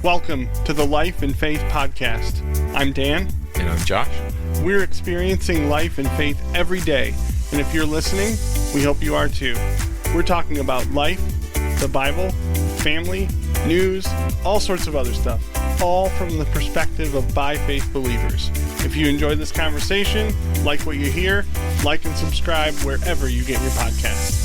Welcome to the Life and Faith Podcast. I'm Dan. And I'm Josh. We're experiencing life and faith every day, and if you're listening, we hope you are too. We're talking about life, the Bible, family, news, all sorts of other stuff, all from the perspective of by-faith believers. If you enjoyed this conversation, like what you hear, like and subscribe wherever you get your podcasts.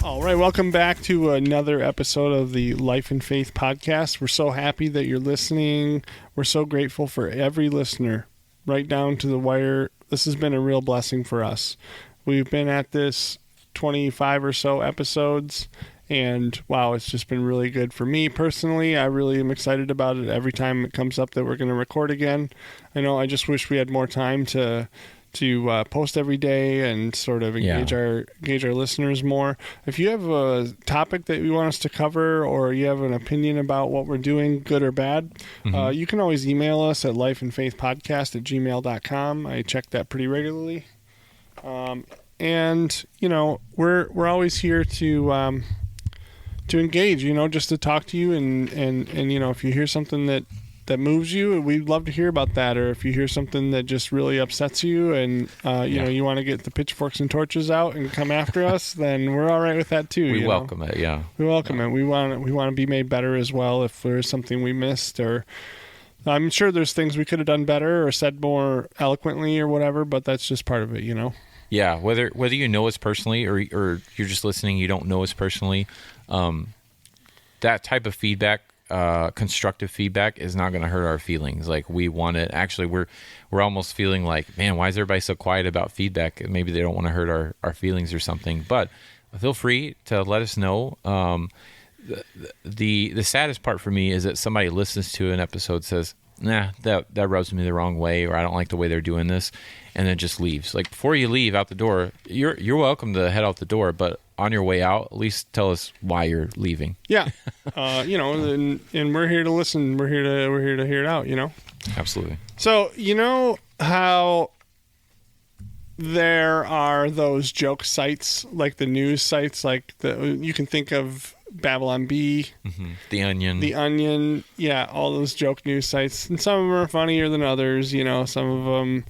All right, welcome back to another episode of the Life and Faith Podcast. We're so happy that you're listening. We're so grateful for every listener, right down to the wire. This has been a real blessing for us. We've been at this 25 or so episodes, and wow, it's just been really good for me personally. I really am excited about it every time it comes up that we're going to record again. I know I just wish we had more time to post every day and sort of engage our listeners more. If you have a topic that you want us to cover, or you have an opinion about what we're doing, good or bad, you can always email us at lifeandfaithpodcast@gmail.com. I check that pretty regularly. And you know, we're always here to engage, you know, just to talk to you and you know, if you hear something that moves you, we'd love to hear about that. Or if you hear something that just really upsets you and you know, you want to get the pitchforks and torches out and come after us, then we're all right with that too. We welcome it. Yeah, we welcome it. We want to be made better as well. If there's something we missed, or I'm sure there's things we could have done better or said more eloquently or whatever, but that's just part of it, you know. Yeah, whether you know us personally or you're just listening, you don't know us personally, that type of feedback, constructive feedback, is not going to hurt our feelings. Like, we want it. Actually, we're almost feeling like, man, why is everybody so quiet about feedback? Maybe they don't want to hurt our feelings or something. But feel free to let us know. The saddest part for me is that somebody listens to an episode, says, nah, that rubs me the wrong way, or I don't like the way they're doing this, and then just leaves. Like, before you leave out the door, you're welcome to head out the door, but on your way out, at least tell us why you're leaving. Yeah. You know, and we're here to listen. We're here to hear it out, you know? Absolutely. So, you know how there are those joke sites, like the news sites, like you can think of Babylon Bee, The Onion, yeah, all those joke news sites, and some of them are funnier than others. You know, some of them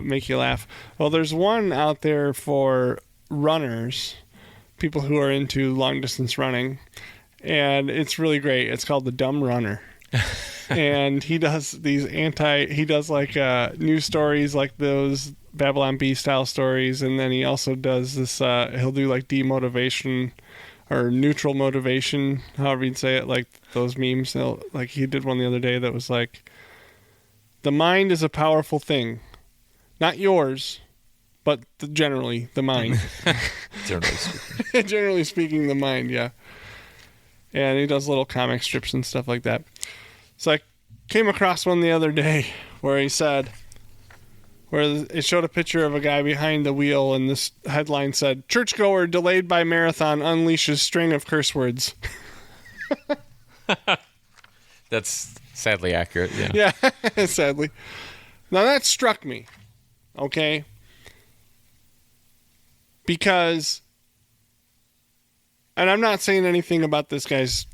make you laugh. Well, there's one out there for runners, people who are into long distance running, and it's really great. It's called The Dumb Runner. And he does like news stories, like those Babylon Bee style stories, and then he also does this, he'll do like demotivation or neutral motivation, however you'd say it, like those memes. Like, he did one the other day that was like, the mind is a powerful thing. Not yours, but generally the mind. Generally speaking, the mind, yeah. And he does little comic strips and stuff like that. So I came across one the other day where he said, where it showed a picture of a guy behind the wheel, and this headline said, "Churchgoer delayed by marathon unleashes string of curse words." That's sadly accurate, yeah. Yeah, sadly. Now that struck me, okay? Because, and I'm not saying anything about this guy's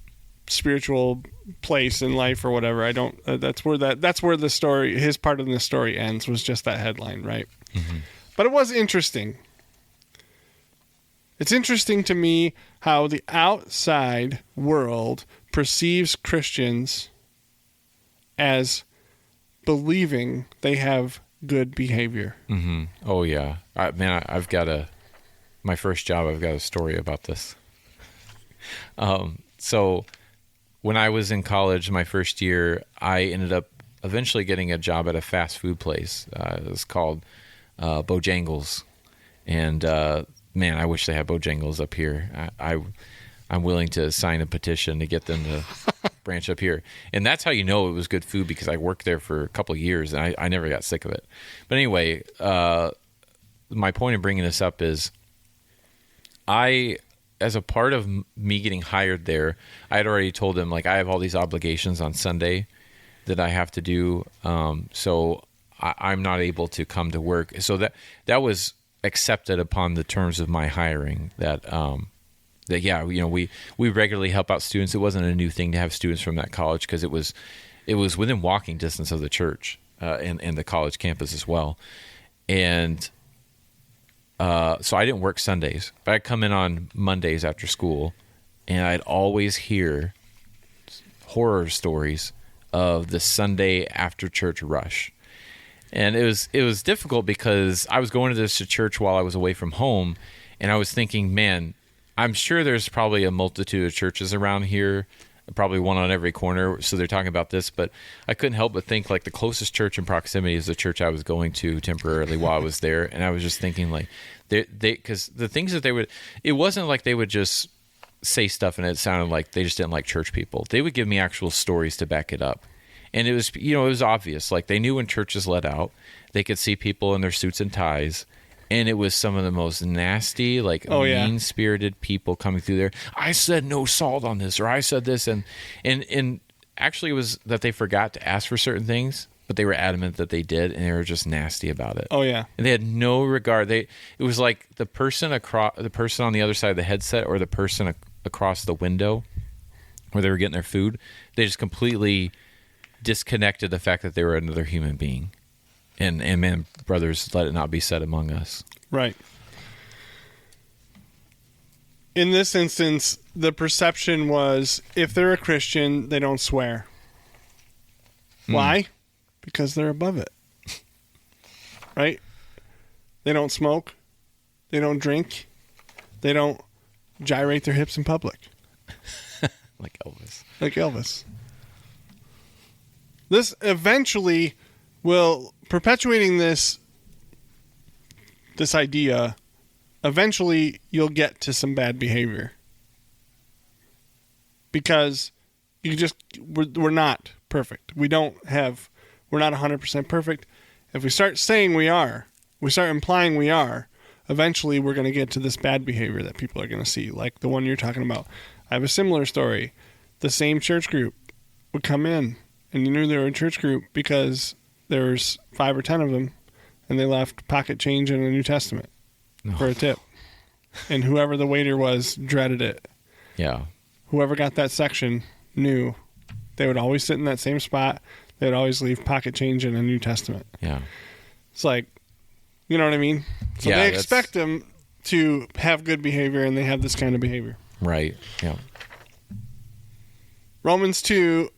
spiritual place in life or whatever. I don't. That's where the story, his part of the story ends, was just that headline, right? But it was interesting. It's interesting to me how the outside world perceives Christians as believing they have good behavior. Oh yeah, man, I've got my first job. I've got a story about this. So when I was in college, my first year, I ended up eventually getting a job at a fast food place. It was called Bojangles. And man, I wish they had Bojangles up here. I'm willing to sign a petition to get them to branch up here. And that's how you know it was good food, because I worked there for a couple of years and I never got sick of it. But anyway, my point in bringing this up is as a part of me getting hired there, I had already told them, like, I have all these obligations on Sunday. that I have to do. So I'm not able to come to work. So that was accepted upon the terms of my hiring. That we regularly help out students. It wasn't a new thing to have students from that college because it was within walking distance of the church and the college campus as well. And so I didn't work Sundays, but I'd come in on Mondays after school, and I'd always hear horror stories of the Sunday after church rush. And it was difficult because I was going to this church while I was away from home, and I was thinking, man, I'm sure there's probably a multitude of churches around here, probably one on every corner, so they're talking about this, but I couldn't help but think like the closest church in proximity is the church I was going to temporarily while I was there, and I was just thinking like, because the things that they would, it wasn't like they would just say stuff and it sounded like they just didn't like church people. They would give me actual stories to back it up. And it was, it was obvious. Like they knew when churches let out, they could see people in their suits and ties. And it was some of the most nasty, like mean-spirited people coming through there. I said no salt on this, or I said this. And actually it was that they forgot to ask for certain things, but they were adamant that they did, and they were just nasty about it. Oh, yeah. And they had no regard. It was like the person on the other side of the headset or the person across the window where they were getting their food, they just completely disconnected the fact that they were another human being. And man, brothers, let it not be said among us. Right. In this instance, the perception was if they're a Christian, they don't swear. Why? Because they're above it. Right? They don't smoke. They don't drink. They don't gyrate their hips in public. Like Elvis. Like Elvis. This eventually will, perpetuating this idea, eventually you'll get to some bad behavior. Because we're not perfect. We're not 100% perfect. If we start saying we start implying we are, eventually we're going to get to this bad behavior that people are going to see, like the one you're talking about. I have a similar story. The same church group would come in, and you knew they were a church group because there was 5 or 10 of them, and they left pocket change and a New Testament for a tip. And whoever the waiter was dreaded it. Yeah. Whoever got that section knew they would always sit in that same spot. They would always leave pocket change and a New Testament. Yeah. It's like, you know what I mean? So they expect them to have good behavior, and they have this kind of behavior. Right. Yeah. Romans 2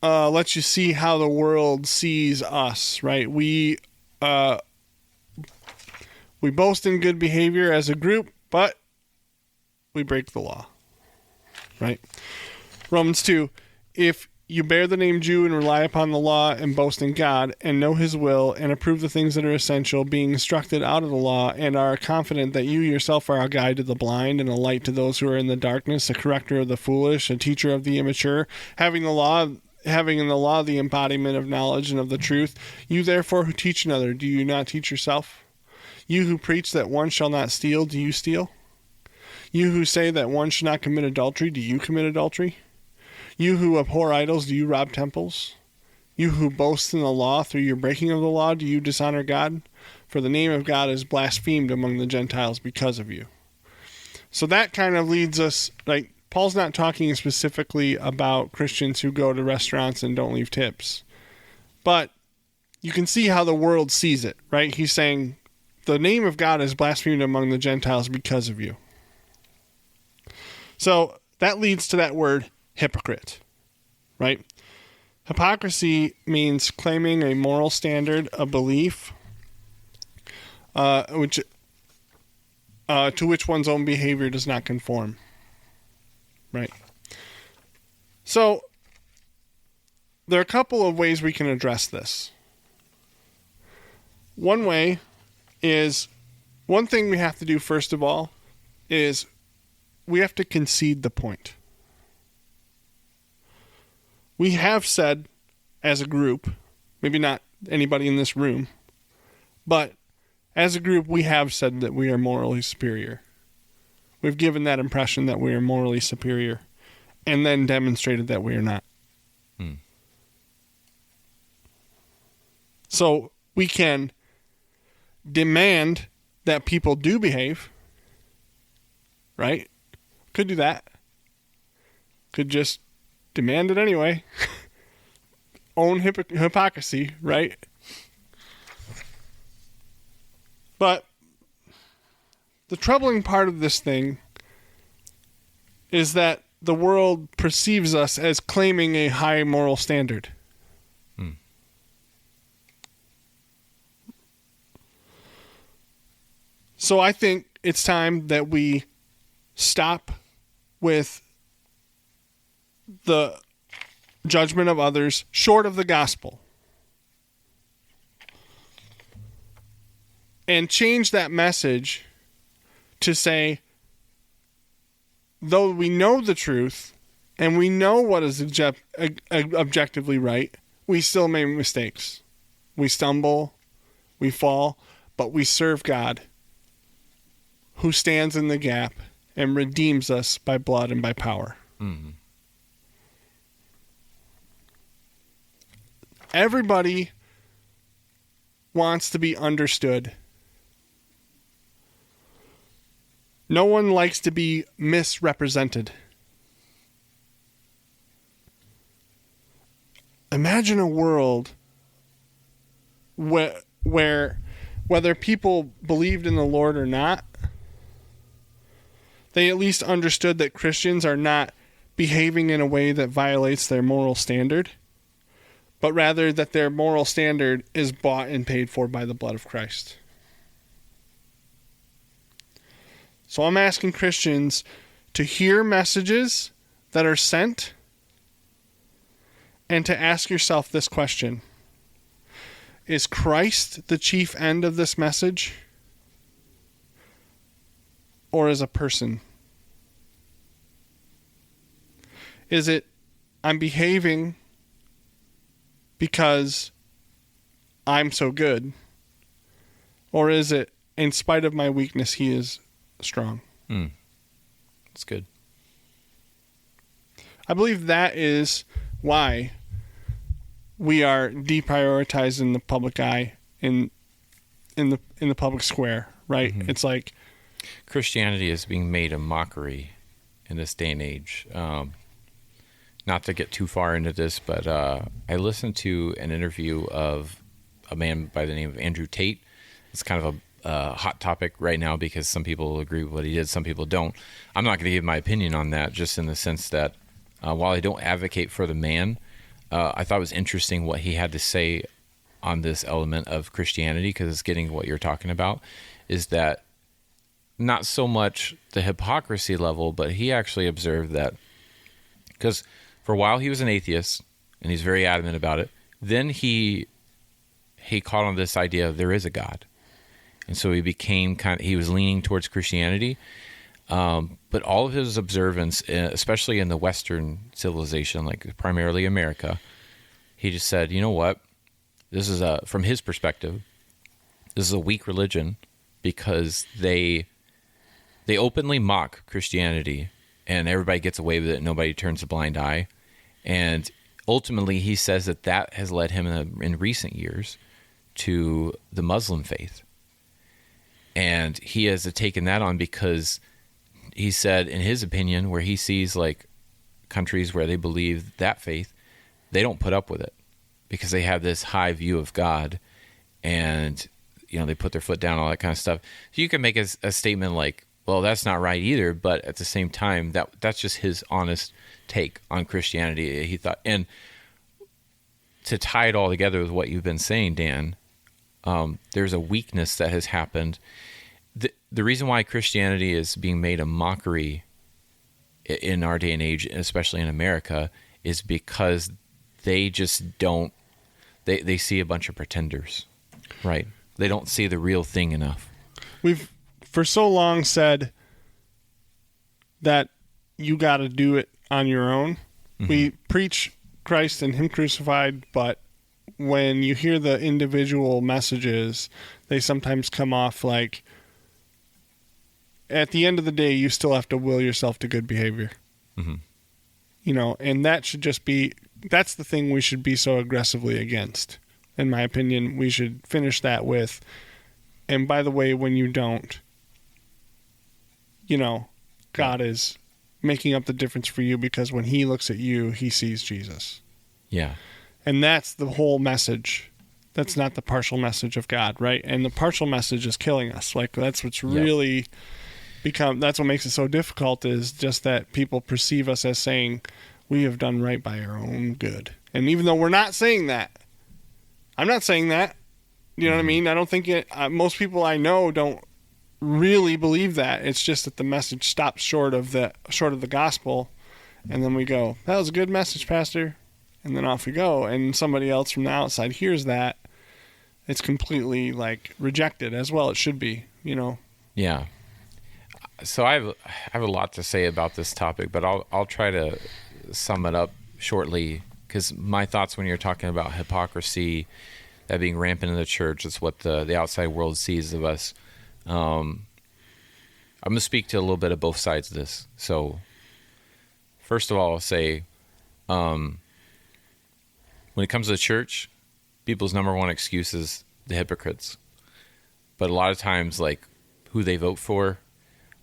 lets you see how the world sees us, right? We boast in good behavior as a group, but we break the law, right? Romans 2, if you bear the name Jew and rely upon the law and boast in God and know his will and approve the things that are essential, being instructed out of the law, and are confident that you yourself are a guide to the blind and a light to those who are in the darkness, a corrector of the foolish, a teacher of the immature, having in the law the embodiment of knowledge and of the truth, you therefore who teach another, do you not teach yourself? You who preach that one shall not steal, do you steal? You who say that one should not commit adultery, do you commit adultery? You who abhor idols, do you rob temples? You who boast in the law through your breaking of the law, do you dishonor God? For the name of God is blasphemed among the Gentiles because of you. So that kind of leads us, like, Paul's not talking specifically about Christians who go to restaurants and don't leave tips. But you can see how the world sees it, right? He's saying the name of God is blasphemed among the Gentiles because of you. So that leads to that word hypocrite, right? Hypocrisy means claiming a moral standard, a belief, to which one's own behavior does not conform, right? So there are a couple of ways we can address this. One way is, one thing we have to do first of all is we have to concede the point. We have said as a group, maybe not anybody in this room, but as a group we have said that we are morally superior. We've given that impression that we are morally superior and then demonstrated that we are not. So we can demand that people do behave, right? Could do that. Could just demand it anyway. Own hypocrisy, right? But the troubling part of this thing is that the world perceives us as claiming a high moral standard. So I think it's time that we stop with the judgment of others short of the gospel and change that message to say, though we know the truth and we know what is objectively right, we still make mistakes. We stumble, we fall, but we serve God, who stands in the gap and redeems us by blood and by power. Mm-hmm. Everybody wants to be understood. No one likes to be misrepresented. Imagine a world where whether people believed in the Lord or not, they at least understood that Christians are not behaving in a way that violates their moral standard, but rather that their moral standard is bought and paid for by the blood of Christ. So I'm asking Christians to hear messages that are sent and to ask yourself this question: is Christ the chief end of this message, or is a person? Is it I'm behaving because I'm so good, or is it in spite of my weakness he is strong? That's good. I believe that is why we are deprioritizing the public eye in the public square, right? Mm-hmm. It's like Christianity is being made a mockery in this day and age. Not to get too far into this, but I listened to an interview of a man by the name of Andrew Tate. It's kind of a hot topic right now because some people agree with what he did, some people don't. I'm not going to give my opinion on that, just in the sense that while I don't advocate for the man, I thought it was interesting what he had to say on this element of Christianity, because it's getting what you're talking about, is that not so much the hypocrisy level, but he actually observed that, because for a while he was an atheist and he's very adamant about it. Then he caught on this idea of there is a God. And so he became he was leaning towards Christianity. But all of his observance, especially in the Western civilization, like primarily America, he just said, you know what? This is from his perspective, this is a weak religion because they openly mock Christianity and everybody gets away with it. Nobody turns a blind eye. And ultimately, he says that has led him in recent years to the Muslim faith. And he has taken that on because he said, in his opinion, where he sees like countries where they believe that faith, they don't put up with it because they have this high view of God, and they put their foot down, all that kind of stuff. So you can make a statement like, well, that's not right either, but at the same time, that's just his honest take on Christianity. He thought, and to tie it all together with what you've been saying, Dan, there's a weakness that has happened. The reason why Christianity is being made a mockery in our day and age, especially in America, is because they just don't, they see a bunch of pretenders, right? They don't see the real thing enough. We've for so long said that you got to do it on your own. Mm-hmm. We preach Christ and Him crucified, but when you hear the individual messages, they sometimes come off like, at the end of the day, you still have to will yourself to good behavior. Mm-hmm. And that should just be, that's the thing we should be so aggressively against. in my opinion, we should finish that with, and by the way, when you don't, God is making up the difference for you, because when he looks at you, he sees Jesus. Yeah. And that's the whole message. That's not the partial message of God, right? And the partial message is killing us. Like, that's what's really that's what makes it so difficult, is just that people perceive us as saying we have done right by our own good. And even though we're not saying that, I'm not saying that, you know what I mean? I don't think most people I know don't really believe that. It's just that the message stops short of the gospel, and then we go, that was a good message, Pastor, and then off we go. And somebody else from the outside hears that, it's completely like rejected, as well it should be, Yeah. So I have a lot to say about this topic, but I'll try to sum it up shortly, because my thoughts when you're talking about hypocrisy, that being rampant in the church, it's what the outside world sees of us. I'm going to speak to a little bit of both sides of this. So first of all, I'll say, when it comes to the church, people's number one excuse is the hypocrites. But a lot of times, like who they vote for,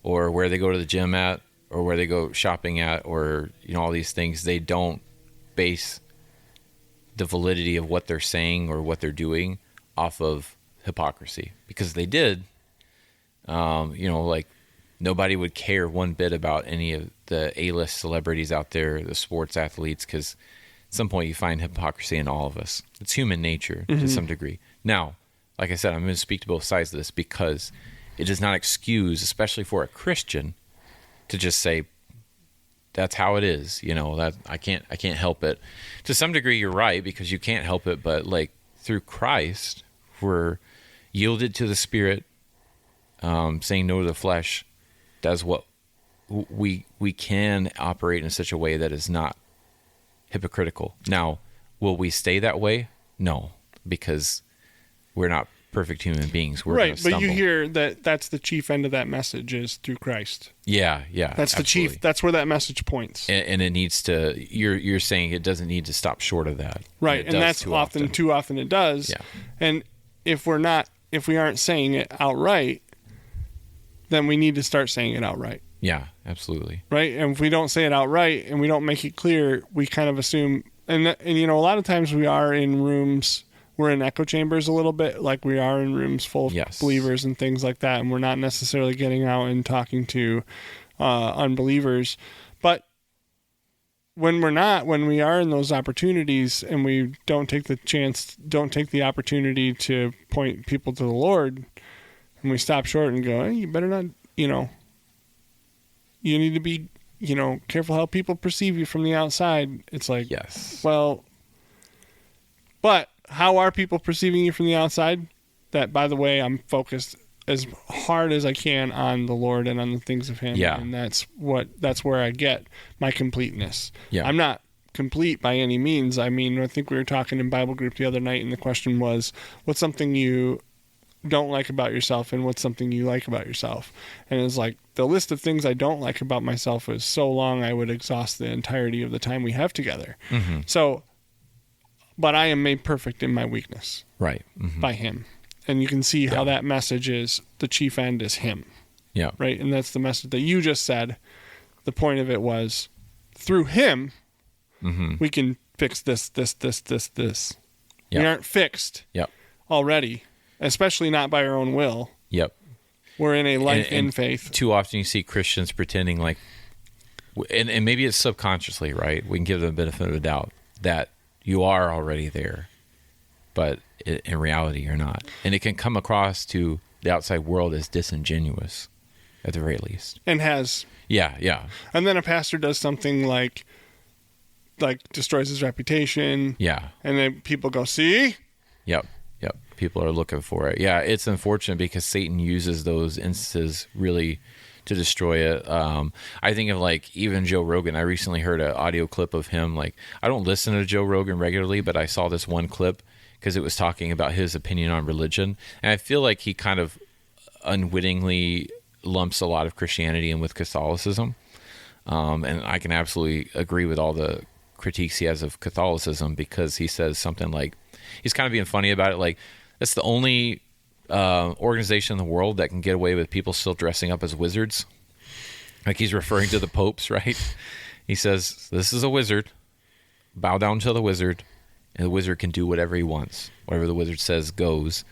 or where they go to the gym at, or where they go shopping at, or all these things, they don't base the validity of what they're saying or what they're doing off of hypocrisy. Because if they did, like nobody would care one bit about any of the A-list celebrities out there, the sports athletes, because at some point you find hypocrisy in all of us. It's human nature to some degree. Now, like I said, I'm going to speak to both sides of this, because it does not excuse, especially for a Christian, to just say that's how it is. That I can't help it. To some degree, you're right, because you can't help it. But like through Christ, we're yielded to the Spirit, saying no to the flesh. That's what we can operate in such a way that is not hypocritical. Now, will we stay that way? No, because we're not perfect human beings. We're right, but you hear that's the chief end of that message is through Christ. Yeah, that's absolutely the chief. That's where that message points. And it needs to. You're saying it doesn't need to stop short of that, right? And that's too often it does. Yeah. And if we aren't saying it outright, then we need to start saying it outright. Yeah, absolutely. Right, and if we don't say it outright and we don't make it clear, we kind of assume. And a lot of times we are in rooms. We're in echo chambers a little bit, like we are in rooms full of believers and things like that, and we're not necessarily getting out and talking to unbelievers. But when we are in those opportunities and we don't take the opportunity to point people to the Lord, and we stop short and go, hey, you better not, you need to be, careful how people perceive you from the outside. It's like, well, but how are people perceiving you from the outside? That, by the way, I'm focused as hard as I can on the Lord and on the things of Him. Yeah. And that's where I get my completeness. Yeah. I'm not complete by any means. I mean, I think we were talking in Bible group the other night, and the question was, what's something you don't like about yourself and what's something you like about yourself? And it's like, the list of things I don't like about myself is so long I would exhaust the entirety of the time we have together. Mm-hmm. So, but I am made perfect in my weakness. Right. Mm-hmm. By Him. And you can see how that message is, the chief end is Him. Yeah. Right? And that's the message that you just said. The point of it was, through Him, we can fix this. Yep. We aren't fixed already, especially not by our own will. Yep. We're in a life in faith. Too often you see Christians pretending like, and maybe it's subconsciously, right? We can give them the benefit of the doubt that you are already there, but in reality you're not. And it can come across to the outside world as disingenuous, at the very least. And has. Yeah. And then a pastor does something like destroys his reputation. Yeah. And then people go, see? Yep. People are looking for it. Yeah, it's unfortunate because Satan uses those instances really to destroy it. I think of like even Joe Rogan. I recently heard an audio clip of him. Like, I don't listen to Joe Rogan regularly, but I saw this one clip because it was talking about his opinion on religion. And I feel like he kind of unwittingly lumps a lot of Christianity in with Catholicism. And I can absolutely agree with all the critiques he has of Catholicism, because he says something like, he's kind of being funny about it, like, that's the only organization in the world that can get away with people still dressing up as wizards. Like, he's referring to the popes, right? He says, this is a wizard. Bow down to the wizard, and the wizard can do whatever he wants. Whatever the wizard says goes.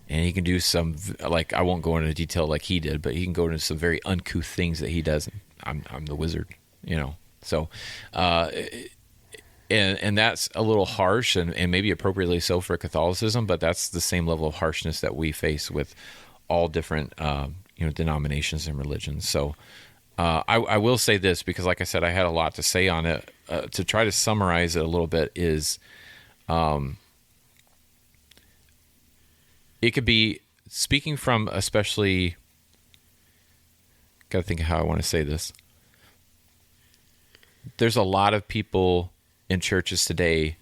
And he can do some, like, I won't go into detail like he did, but he can go into some very uncouth things that he does. I'm the wizard, you know. So, and that's a little harsh, and maybe appropriately so for Catholicism, but that's the same level of harshness that we face with all different, denominations and religions. So, I will say this, because like I said, I had a lot to say on it. To try to summarize it a little bit is, it could be, speaking from, especially, got to think of how I want to say this. There's a lot of people in churches today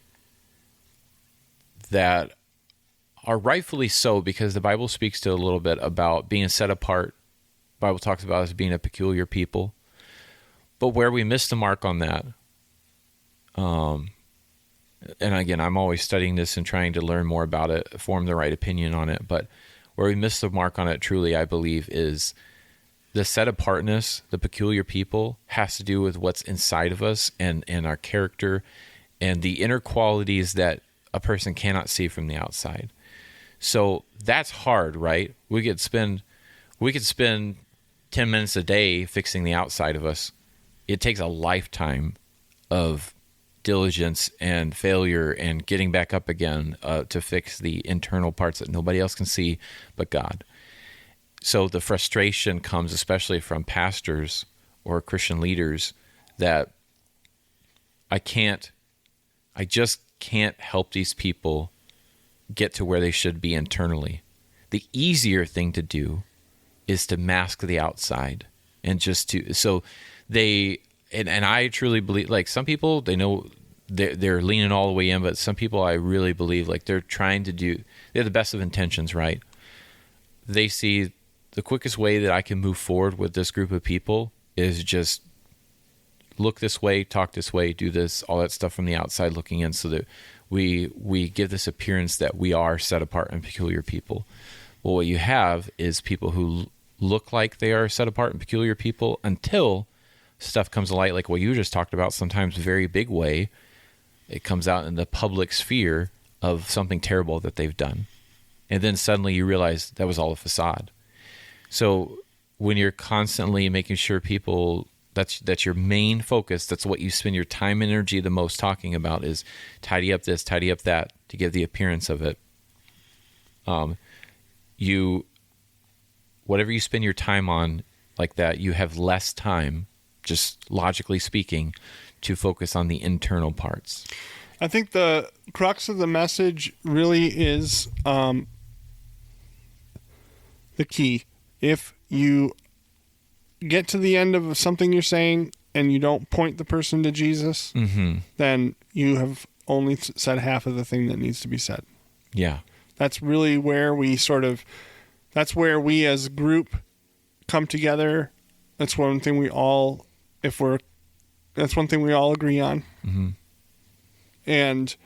that are rightfully so, because the Bible speaks to a little bit about being set apart. The Bible talks about us being a peculiar people. But where we miss the mark on that, and again, I'm always studying this and trying to learn more about it, form the right opinion on it, but where we miss the mark on it truly, I believe, is the set apartness, the peculiar people, has to do with what's inside of us and our character and the inner qualities that a person cannot see from the outside. So that's hard, right? We could spend 10 minutes a day fixing the outside of us. It takes a lifetime of diligence and failure and getting back up again to fix the internal parts that nobody else can see but God. So the frustration comes especially from pastors or Christian leaders that I just can't help these people get to where they should be internally. The easier thing to do is to mask the outside and and I truly believe, like, some people, they know they're leaning all the way in, but some people I really believe, like, they're trying to do, they have the best of intentions, right? They see the quickest way that I can move forward with this group of people is just look this way, talk this way, do this, all that stuff from the outside looking in, so that we give this appearance that we are set apart and peculiar people. Well, what you have is people who look like they are set apart and peculiar people until stuff comes to light, like what you just talked about, sometimes very big way. It comes out in the public sphere of something terrible that they've done. And then suddenly you realize that was all a facade. So when you're constantly making sure people, that's your main focus, that's what you spend your time and energy the most talking about, is tidy up this, tidy up that, to give the appearance of it. Whatever you spend your time on like that, you have less time, just logically speaking, to focus on the internal parts. I think the crux of the message really is the key. If you get to the end of something you're saying and you don't point the person to Jesus, then you have only said half of the thing that needs to be said. Yeah. That's really where that's where we as a group come together. That's one thing we all agree on. Mm-hmm. And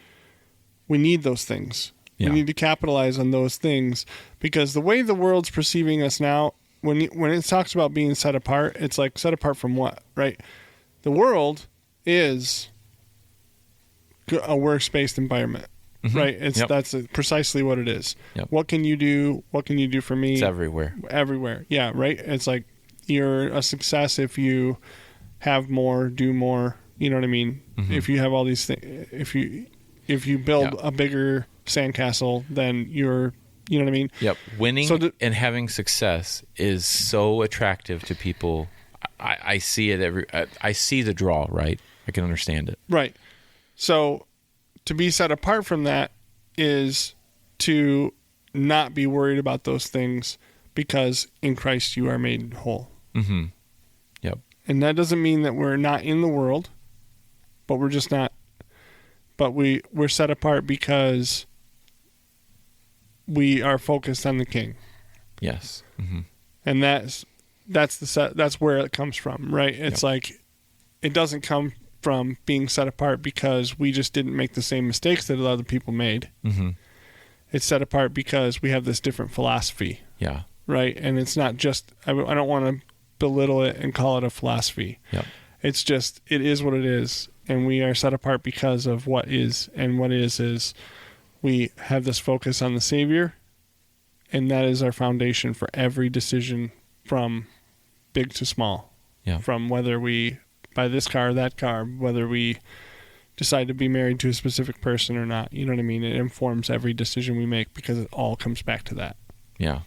we need those things. Yeah. We need to capitalize on those things, because the way the world's perceiving us now, when it talks about being set apart, it's like, set apart from what, right? The world is a works-based environment, right? That's precisely what it is. Yep. What can you do? What can you do for me? It's everywhere. Everywhere. Yeah, right? It's like, you're a success if you have more, do more. You know what I mean? Mm-hmm. If you have all these things, if you build a bigger sandcastle, then you're, you know what I mean? Yep. Winning and having success is so attractive to people. I see it I see the draw, right? I can understand it. Right. So to be set apart from that is to not be worried about those things, because in Christ you are made whole. Mm-hmm. Yep. And that doesn't mean that we're not in the world, but we're just not. But we're set apart because we are focused on the King. Yes. Mm-hmm. And that's where it comes from, right? It's like, it doesn't come from being set apart because we just didn't make the same mistakes that other people made. Mm-hmm. It's set apart because we have this different philosophy. Yeah. Right? And it's not just, I don't want to belittle it and call it a philosophy. Yep. It's just, it is what it is. And we are set apart because of what is. And what is we have this focus on the Savior. And that is our foundation for every decision from big to small. Yeah. From whether we buy this car or that car, whether we decide to be married to a specific person or not. You know what I mean? It informs every decision we make because it all comes back to that. Yeah.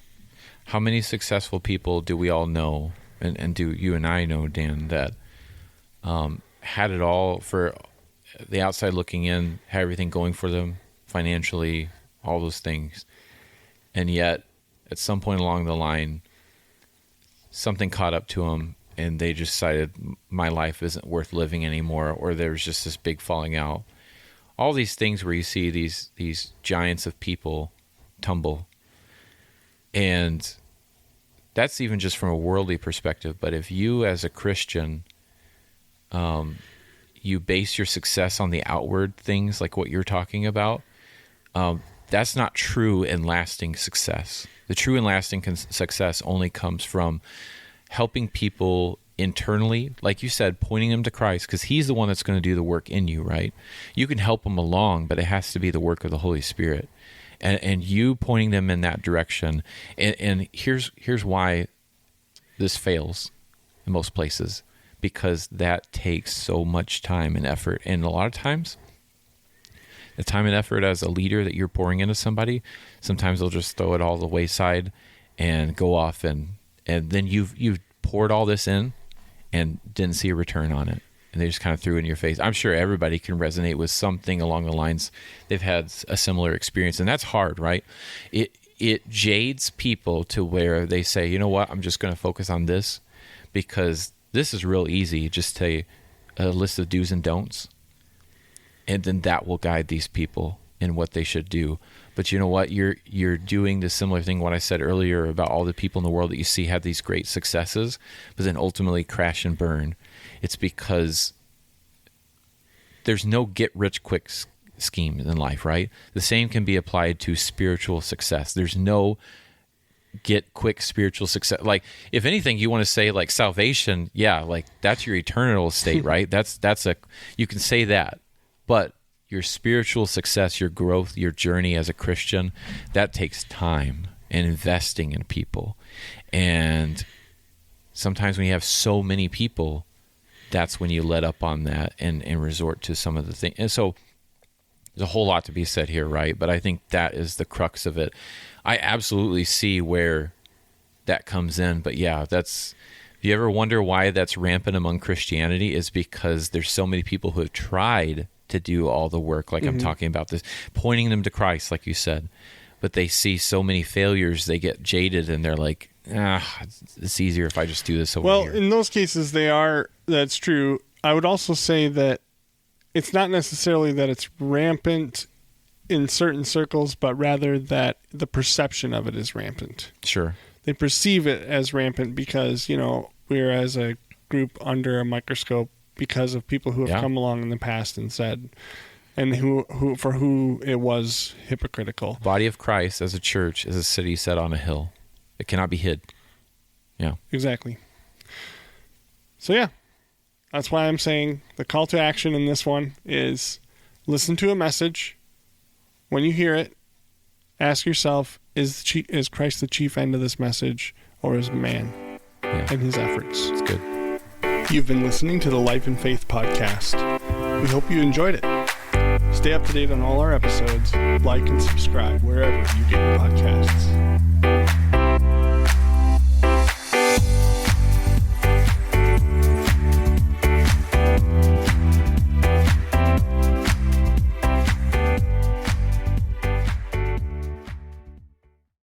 How many successful people do we all know, and do you and I know, Dan, that had it all for the outside looking in, had everything going for them financially, all those things, and yet at some point along the line, something caught up to them, and they just decided my life isn't worth living anymore, or there was just this big falling out. All these things where you see these giants of people tumble. And that's even just from a worldly perspective. But if you as a Christian, you base your success on the outward things like what you're talking about, that's not true and lasting success. The true and lasting success only comes from helping people internally, like you said, pointing them to Christ, because he's the one that's going to do the work in you, right? You can help them along, but it has to be the work of the Holy Spirit. And you pointing them in that direction. And here's why this fails in most places, because that takes so much time and effort. And a lot of times, the time and effort as a leader that you're pouring into somebody, sometimes they'll just throw it all the wayside and go off, and then you've poured all this in and didn't see a return on it. And they just kind of threw it in your face. I'm sure everybody can resonate with something along the lines they've had a similar experience, and that's hard, right? It jades people to where they say, you know what, I'm just going to focus on this because this is real easy. Just take a list of do's and don'ts, and then that will guide these people in what they should do. But you know what? You're doing the similar thing what I said earlier about all the people in the world that you see have these great successes, but then ultimately crash and burn. It's because there's no get-rich-quick scheme in life, right? The same can be applied to spiritual success. There's no get-quick spiritual success. Like, if anything, you want to say, like, salvation, yeah, like, that's your eternal state, right? You can say that. But your spiritual success, your growth, your journey as a Christian, that takes time and investing in people. And sometimes when you have so many people, that's when you let up on that and resort to some of the things. And so there's a whole lot to be said here, right? But I think that is the crux of it. I absolutely see where that comes in. But yeah, if you ever wonder why that's rampant among Christianity, is because there's so many people who have tried to do all the work, like I'm talking about this, pointing them to Christ, like you said. But they see so many failures, they get jaded, and they're like, it's easier if I just do this over here. Well, in those cases, that's true. I would also say that it's not necessarily that it's rampant in certain circles, but rather that the perception of it is rampant. Sure. They perceive it as rampant because, we're as a group under a microscope because of people who have come along in the past and said, and who for who it was hypocritical. Body of Christ as a church is a city set on a hill. It cannot be hid. Yeah. Exactly. So yeah, that's why I'm saying the call to action in this one is listen to a message. When you hear it, ask yourself, is Christ the chief end of this message, or is man and his efforts? It's good. You've been listening to the Life and Faith podcast. We hope you enjoyed it. Stay up to date on all our episodes. Like and subscribe wherever you get your podcasts.